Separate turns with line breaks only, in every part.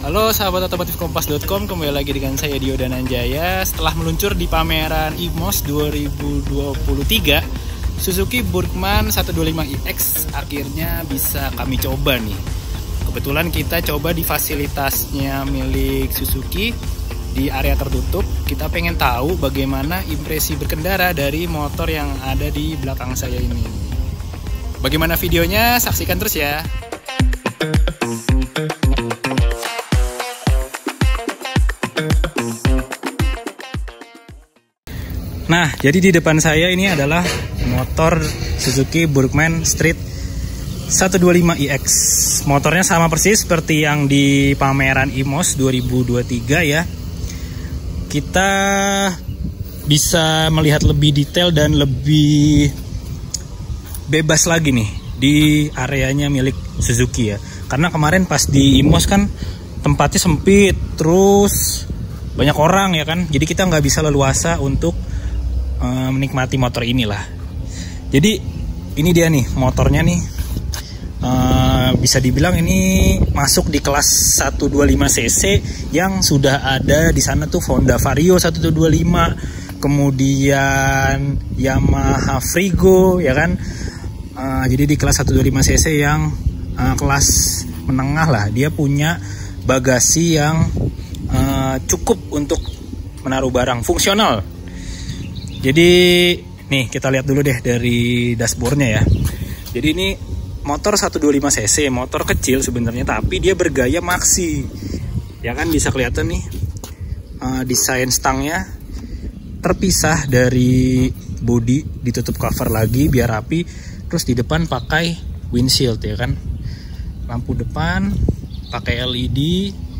Halo sahabat otomotif kompas.com, kembali lagi dengan saya Dio Dananjaya. Setelah meluncur di pameran IMOS 2023, Suzuki Burgman 125iX akhirnya bisa kami coba nih. Kebetulan kita coba di fasilitasnya milik Suzuki di area tertutup. Kita pengen tahu bagaimana impresi berkendara dari motor yang ada di belakang saya ini. Bagaimana videonya? Saksikan terus ya. Nah, jadi di depan saya ini adalah motor Suzuki Burgman Street 125iX. Motornya sama persis seperti yang di pameran IMOS 2023 ya. Kita bisa melihat lebih detail dan lebih bebas lagi nih di areanya milik Suzuki ya. Karena kemarin pas di IMOS kan tempatnya sempit, terus banyak orang ya kan. Jadi kita nggak bisa leluasa untuk menikmati motor inilah. Jadi ini dia nih motornya nih, bisa dibilang ini masuk di kelas 125cc yang sudah ada di sana tuh Honda Vario 125, kemudian Yamaha Frigo ya kan. Jadi di kelas 125cc yang kelas menengah lah, dia punya bagasi yang cukup untuk menaruh barang, fungsional. Jadi nih kita lihat dulu deh dari dashboardnya ya. Jadi ini motor 125cc, motor kecil sebenarnya, tapi dia bergaya maxi. Ya kan, bisa kelihatan nih desain stangnya terpisah dari bodi, ditutup cover lagi biar rapi. Terus di depan pakai windshield ya kan. Lampu depan pakai LED.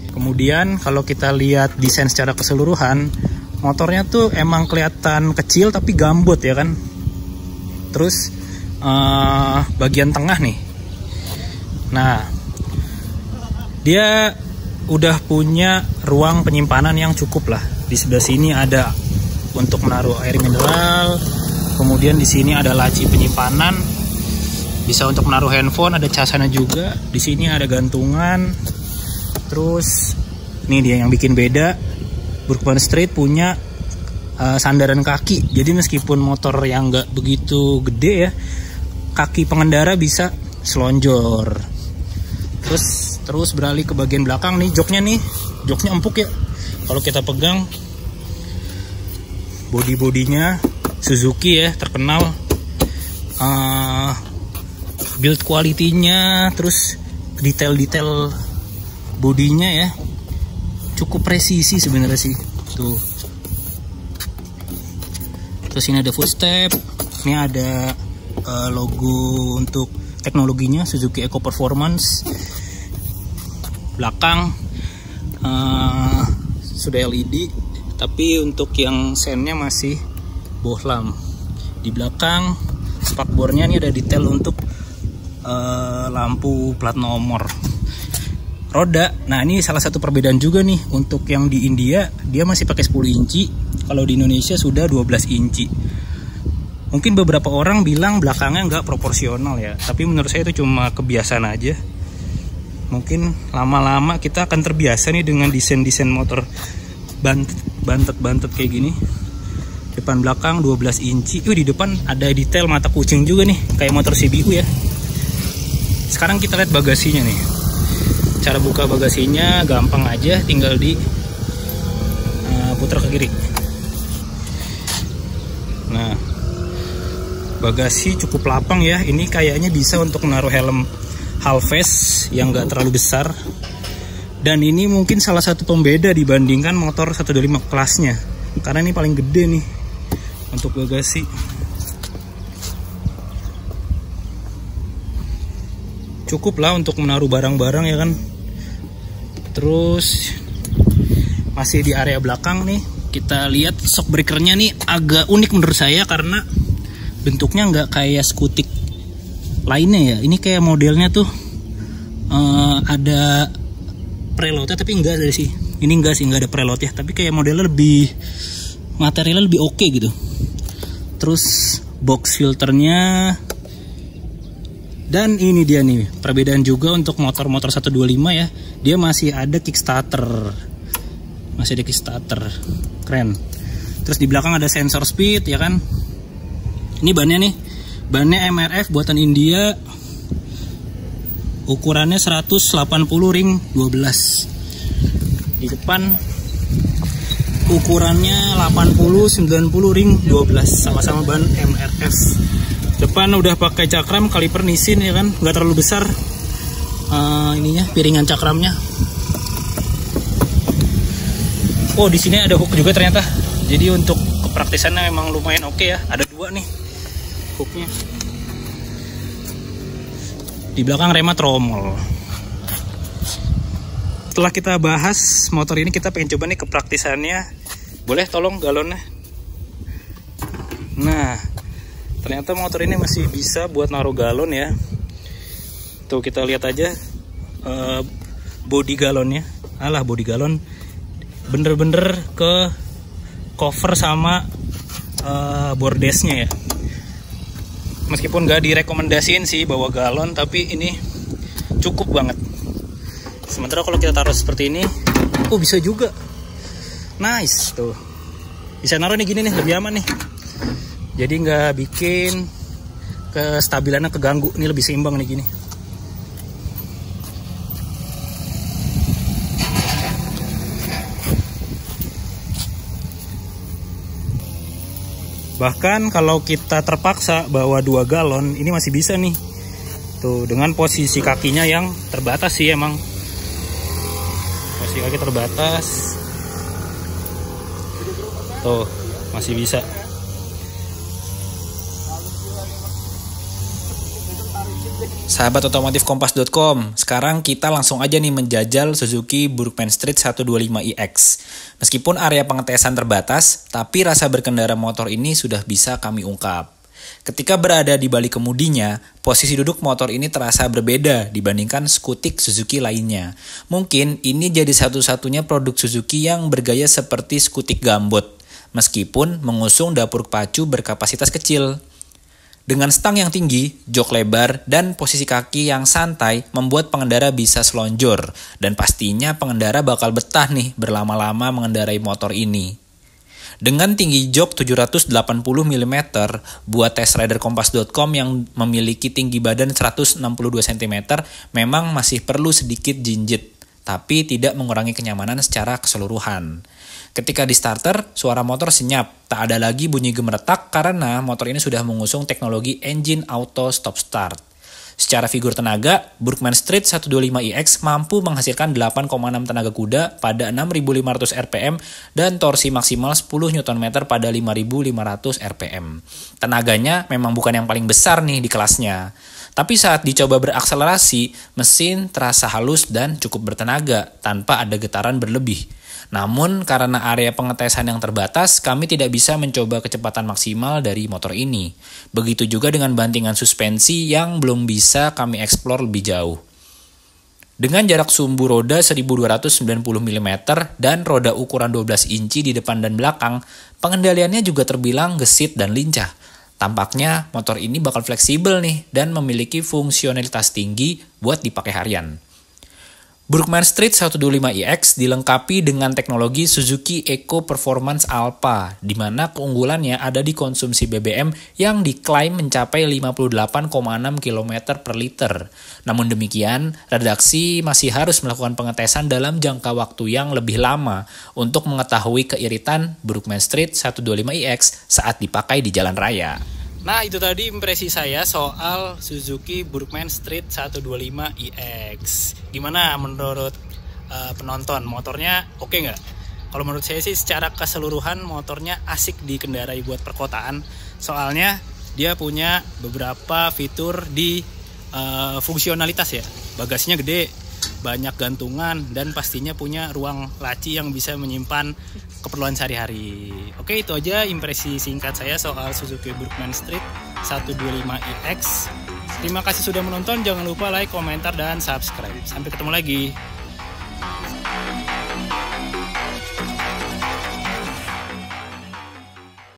Kemudian kalau kita lihat desain secara keseluruhan, motornya tuh emang kelihatan kecil tapi gambut ya kan. Terus bagian tengah nih, nah dia udah punya ruang penyimpanan yang cukup lah. Di sebelah sini ada untuk menaruh air mineral, kemudian di sini ada laci penyimpanan, bisa untuk menaruh handphone, ada casannya juga. Di sini ada gantungan. Terus ini dia yang bikin beda, Burgman Street punya sandaran kaki. Jadi meskipun motor yang nggak begitu gede ya, kaki pengendara bisa selonjor. Terus beralih ke bagian belakang nih, joknya empuk ya. Kalau kita pegang, bodinya Suzuki ya, terkenal build quality-nya, terus detail bodinya ya cukup presisi sebenarnya sih tuh. Terus ini ada footstep, ini ada logo untuk teknologinya Suzuki Eco Performance. Belakang sudah LED, tapi untuk yang sennya masih bohlam. Di belakang spakbornya ini ada detail untuk lampu plat nomor. Roda, nah ini salah satu perbedaan juga nih. Untuk yang di India dia masih pakai 10 inci, kalau di Indonesia sudah 12 inci. Mungkin beberapa orang bilang belakangnya nggak proporsional ya, tapi menurut saya itu cuma kebiasaan aja. Mungkin lama-lama kita akan terbiasa nih dengan desain motor bantet kayak gini. Depan belakang 12 inci. Di depan ada detail mata kucing juga nih, kayak motor CBU ya. Sekarang kita lihat bagasinya nih. Cara buka bagasinya gampang aja, tinggal di putar ke kiri. Nah, bagasi cukup lapang ya. Ini kayaknya bisa untuk menaruh helm half face yang nggak terlalu besar. Dan ini mungkin salah satu pembeda dibandingkan motor 125 kelasnya, karena ini paling gede nih untuk bagasi. Cukup lah untuk menaruh barang-barang ya kan. Terus masih di area belakang nih, kita lihat shock breakernya nih agak unik menurut saya, karena bentuknya nggak kayak skutik lainnya ya. Ini kayak modelnya tuh ada preloadnya, tapi enggak ada sih. Ini enggak ada preload ya, tapi kayak modelnya lebih, materialnya lebih oke gitu. Terus box filternya. Dan ini dia nih perbedaan juga untuk motor-motor 125 ya. dia masih ada Kickstarter. Keren. Terus di belakang ada sensor speed ya kan. Ini bannya MRF buatan India. Ukurannya 180 ring 12. Di depan ukurannya 80-90 ring 12, sama-sama ban MRF. Depan udah pakai cakram kaliper Nissin ya kan, nggak terlalu besar piringan cakramnya. Oh, di sini ada hook juga ternyata. Jadi untuk kepraktisannya memang lumayan oke ya. Ada 2 nih hooknya. Di belakang remnya tromol. Setelah kita bahas motor ini, kita pengen coba nih kepraktisannya. Boleh tolong galonnya? Nah, ternyata motor ini masih bisa buat naruh galon ya. Tuh kita lihat aja body galonnya. Body galon bener-bener ke cover sama bordesnya ya. Meskipun gak direkomendasiin sih bawa galon, tapi ini cukup banget. Sementara kalau kita taruh seperti ini, bisa juga. Nice tuh. Bisa naruh nih gini nih, lebih aman nih. Jadi nggak bikin kestabilannya keganggu. Ini lebih seimbang nih gini. Bahkan kalau kita terpaksa bawa 2 galon, ini masih bisa nih. Tuh, dengan posisi kakinya yang terbatas sih emang. Posisi kaki terbatas. Tuh, masih bisa.
Sahabat otomotif kompas.com, sekarang kita langsung aja nih menjajal Suzuki Burgman Street 125iX. Meskipun area pengetesan terbatas, tapi rasa berkendara motor ini sudah bisa kami ungkap. Ketika berada di balik kemudinya, posisi duduk motor ini terasa berbeda dibandingkan skutik Suzuki lainnya. Mungkin ini jadi satu-satunya produk Suzuki yang bergaya seperti skutik gambot, meskipun mengusung dapur pacu berkapasitas kecil. Dengan stang yang tinggi, jok lebar, dan posisi kaki yang santai membuat pengendara bisa selonjor, dan pastinya pengendara bakal betah nih berlama-lama mengendarai motor ini. Dengan tinggi jok 780 mm, buat test rider kompas.com yang memiliki tinggi badan 162 cm memang masih perlu sedikit jinjit, tapi tidak mengurangi kenyamanan secara keseluruhan. Ketika di starter, suara motor senyap, tak ada lagi bunyi gemeretak karena motor ini sudah mengusung teknologi engine auto stop start. Secara figur tenaga, Burgman Street 125iX mampu menghasilkan 8,6 tenaga kuda pada 6.500 rpm dan torsi maksimal 10 Nm pada 5.500 rpm. Tenaganya memang bukan yang paling besar nih di kelasnya. Tapi saat dicoba berakselerasi, mesin terasa halus dan cukup bertenaga tanpa ada getaran berlebih. Namun karena area pengetesan yang terbatas, kami tidak bisa mencoba kecepatan maksimal dari motor ini. Begitu juga dengan bantingan suspensi yang belum bisa kami eksplor lebih jauh. Dengan jarak sumbu roda 1290 mm dan roda ukuran 12 inci di depan dan belakang, pengendaliannya juga terbilang gesit dan lincah. Tampaknya motor ini bakal fleksibel nih dan memiliki fungsionalitas tinggi buat dipakai harian. Burgman Street 125iX dilengkapi dengan teknologi Suzuki Eco Performance Alpha, di mana keunggulannya ada di konsumsi BBM yang diklaim mencapai 58,6 km per liter. Namun demikian, redaksi masih harus melakukan pengetesan dalam jangka waktu yang lebih lama untuk mengetahui keiritan Burgman Street 125iX saat dipakai di jalan raya.
Nah, itu tadi impresi saya soal Suzuki Burgman Street 125iX. Gimana menurut penonton? Motornya oke nggak? Kalau menurut saya sih secara keseluruhan motornya asik dikendarai buat perkotaan. Soalnya dia punya beberapa fitur di fungsionalitas ya. Bagasinya gede, banyak gantungan, dan pastinya punya ruang laci yang bisa menyimpan keperluan sehari-hari. Oke, itu aja impresi singkat saya soal Suzuki Burgman Street 125iX. Terima kasih sudah menonton, jangan lupa like, komentar, dan subscribe. Sampai ketemu lagi.